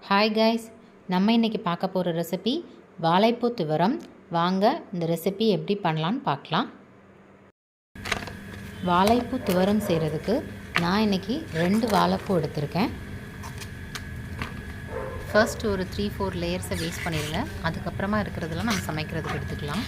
Hi guys, நம்ம இன்றைக்கி பார்க்க போகிற ரெசிபி வாழைப்பூ துவரம். வாங்க இந்த ரெசிபி எப்படி பண்ணலான்னு பார்க்கலாம். வாழைப்பூ துவரம் செய்கிறதுக்கு நான் இன்றைக்கி 2 வாழைப்பூ எடுத்திருக்கேன். ஃபர்ஸ்ட் ஒரு 3-4 லேயர்ஸை வேஸ்ட் பண்ணிடுங்க. அதுக்கப்புறமா இருக்கிறதெல்லாம் நம்ம சமைக்கிறதுக்கு எடுத்துக்கலாம்.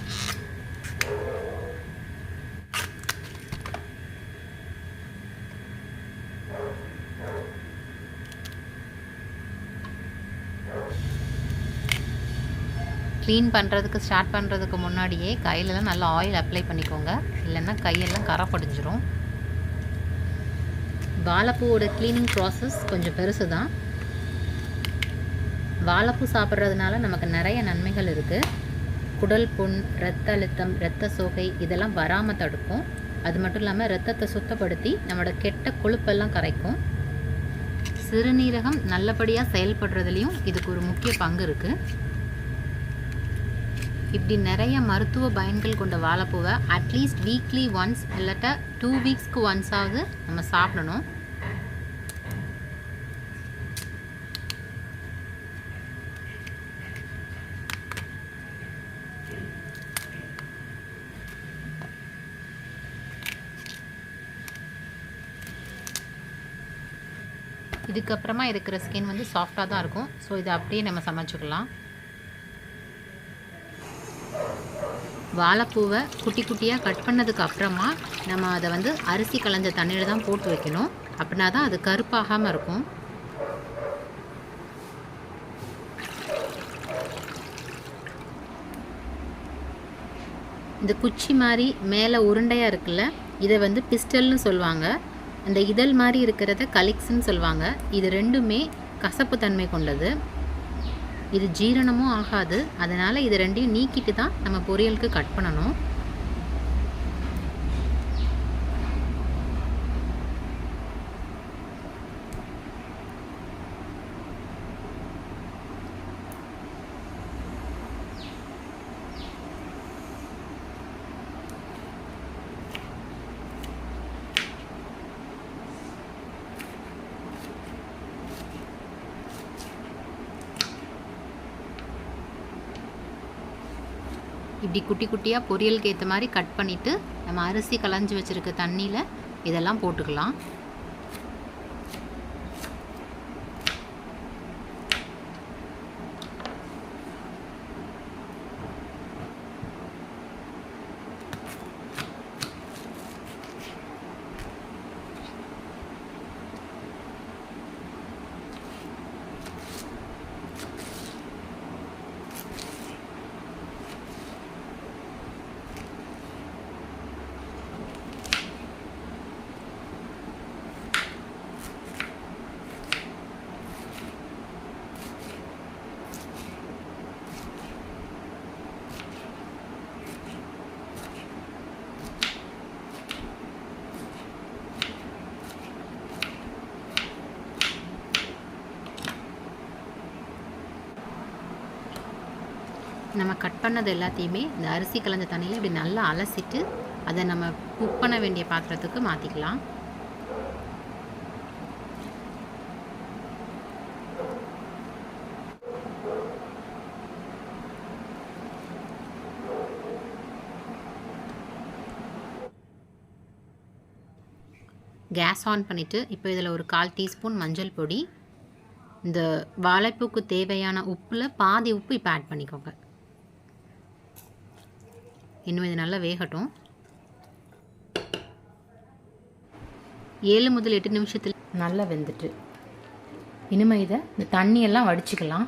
க்ளீன் பண்ணுறதுக்கு ஸ்டார்ட் பண்ணுறதுக்கு முன்னாடியே கையிலலாம் நல்லா ஆயில் அப்ளை பண்ணிக்கோங்க, இல்லைன்னா கையெல்லாம் கரை படிஞ்சிரும். வாழைப்பூவோட க்ளீனிங் ப்ராசஸ் கொஞ்சம் பெருசு தான். வாழைப்பூ சாப்பிட்றதுனால நமக்கு நிறைய நன்மைகள் இருக்குது. குடல் புண், இரத்த அழுத்தம், இரத்த சோகை இதெல்லாம் வராமல் தடுக்கும். அது மட்டும் இல்லாமல் இரத்தத்தை சுத்தப்படுத்தி நம்மளோட கெட்ட கொழுப்பெல்லாம் கரைக்கும். சிறுநீரகம் நல்லபடியாக செயல்படுறதுலேயும் இதுக்கு ஒரு முக்கிய பங்கு இருக்குது. இப்படி நிறைய மருத்துவ பயன்கள் கொண்ட வாழைப்பூவை அட்லீஸ்ட் வீக்லி ஒன்ஸ் இல்லாட்டா 2 வீக்ஸ்க்கு ஒன்ஸாவது நம்ம சாப்பிடணும். இதுக்கப்புறமா இருக்கிற ஸ்கின் வந்து சாஃப்டாக தான் இருக்கும். ஸோ இதை அப்படியே நம்ம சமைச்சிக்கலாம். வாழைப்பூவை குட்டி குட்டியாக கட் பண்ணதுக்கு அப்புறமா நம்ம அதை வந்து அரிசி களைஞ்ச தண்ணியில் தான் போட்டு வைக்கணும். அப்படின்னா தான் அது கருப்பாகாமல் இருக்கும். இந்த குச்சி மாதிரி மேலே உருண்டையாக இருக்குல்ல, இதை வந்து பிஸ்டல்னு சொல்லுவாங்க. இந்த இதழ் மாதிரி இருக்கிறத கலிக்ஸ்ன்னு சொல்லுவாங்க. இது ரெண்டுமே கசப்பு தன்மை கொண்டது. இது ஜீரணமும் ஆகாது. அதனால் இது ரெண்டையும் நீக்கிட்டு தான் நம்ம பொரியலுக்கு கட் பண்ணணும். இப்படி குட்டி குட்டியாக பொரியலுக்கு ஏற்ற மாதிரி கட் பண்ணிவிட்டு நம்ம அரிசி களைஞ்சி வச்சுருக்க தண்ணியில் இதெல்லாம் போட்டுக்கலாம். நம்ம கட் பண்ணது எல்லாத்தையுமே இந்த அரிசி கலந்த தண்ணியில் இப்படி நல்லா அலசிட்டு அதை நம்ம குக் பண்ண வேண்டிய பாத்திரத்துக்கு மாற்றிக்கலாம். கேஸ் ஆன் பண்ணிவிட்டு இப்போ இதில் ஒரு 1/4 டீஸ்பூன் மஞ்சள் பொடி, இந்த வாழைப்பூக்கு தேவையான உப்பில் பாதி உப்பு இப்போ ஆட் பண்ணிக்கோங்க. இன்னும் இது நல்லா வேகட்டும். 7 முதல் 8 நிமிஷத்தில் நல்லா வெந்துட்டு இனிமேல் இதை இந்த தண்ணியெல்லாம் வடிச்சுக்கலாம்.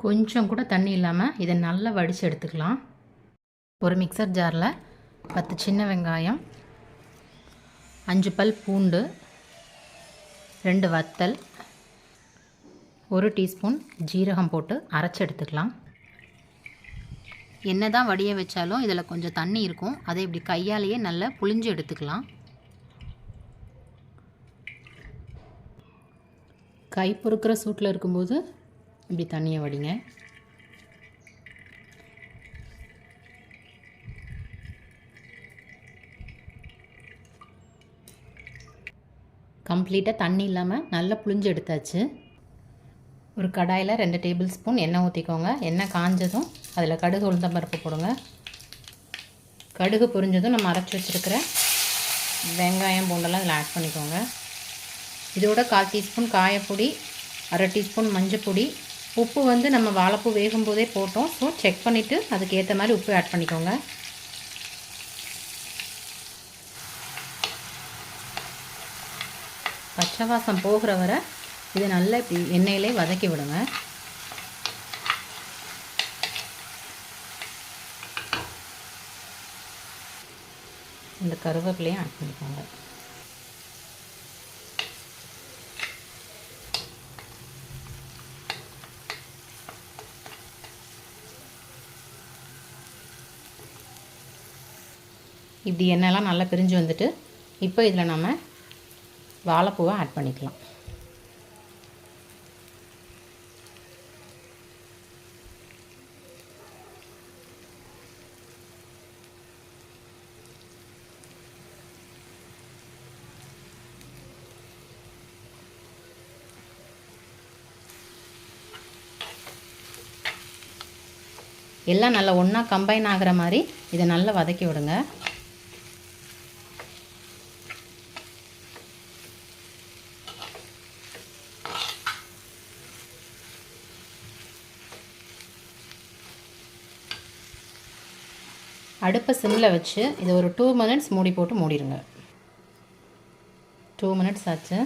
கொஞ்சம் கூட தண்ணி இல்லாமல் இதை நல்லா வடித்து எடுத்துக்கலாம். ஒரு மிக்சர் ஜாரில் 10 சின்ன வெங்காயம், 5 பல் பூண்டு, 2 வத்தல், 1 டீஸ்பூன் ஜீரகம் போட்டு அரைச்சி எடுத்துக்கலாம். என்ன தான் வடிய வச்சாலும் இதில் கொஞ்சம் தண்ணி இருக்கும். அதை இப்படி கையாலேயே நல்லா புழிஞ்சு எடுத்துக்கலாம். கை பொறுக்கிற சூட்டில் இருக்கும்போது இப்படி தண்ணியை வடிங்க. கம்ப்ளீட்டாக தண்ணி இல்லாமல் நல்லா புழிஞ்சு எடுத்தாச்சு. ஒரு கடாயில் 2 டேபிள் ஸ்பூன் எண்ணெய் ஊற்றிக்கோங்க. எண்ணெய் காஞ்சதும் அதில் கடுகு உளுந்தம் பருப்பு போடுங்க. கடுகு பொரிஞ்சதும் நம்ம அரைச்சி வச்சுருக்கிற வெங்காயம் பூண்டெல்லாம் இதில் ஆட் பண்ணிக்கோங்க. இதோட 1/4 டீஸ்பூன் காயப்பொடி, 1/2 டீஸ்பூன் மஞ்சப்பொடி. உப்பு வந்து நம்ம வாழைப்பூ வேகும் போதே போட்டோம். ஸோ செக் பண்ணிவிட்டு அதுக்கு ஏற்ற மாதிரி உப்பு ஆட் பண்ணிக்கோங்க. பச்சை வாசம் போகிற வரை இது நல்லா இப்படி எண்ணெயிலே வதக்கி விடுங்க. இந்த கருவேப்பிலையும் ஆட் பண்ணிக்கோங்க. இப்படி எண்ணெய்லாம் நல்லா பிரிஞ்சு வந்துட்டு இப்போ இதில் நம்ம வாழைப்பூவை ஆட் பண்ணிக்கலாம். எல்லாம் நல்லா ஒன்றா கம்பைன் ஆகிற மாதிரி இதை நல்லா வதக்கி விடுங்க. அடுப்பை சிம்மில் வச்சு இதை ஒரு 2 மினிட்ஸ் மூடி போட்டு மூடிடுங்க. 2 மினிட்ஸ் ஆச்சு.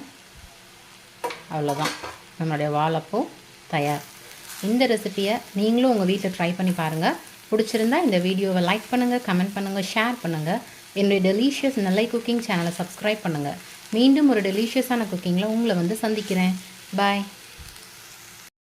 அவ்வளோதான், நம்மளுடைய வாழைப்பூ தயார். இந்த ரெசிப்பியை நீங்களும் உங்கள் வீட்டில் ட்ரை பண்ணி பாருங்கள். பிடிச்சிருந்தா இந்த வீடியோவை லைக் பண்ணுங்கள், கமெண்ட் பண்ணுங்கள், ஷேர் பண்ணுங்கள். என்னுடைய டெலிஷியஸ் நெல்லை குக்கிங் சேனலை சப்ஸ்கிரைப் பண்ணுங்கள். மீண்டும் ஒரு டெலிஷியஸான குக்கிங்கில் உங்களை வந்து சந்திக்கிறேன். பாய்.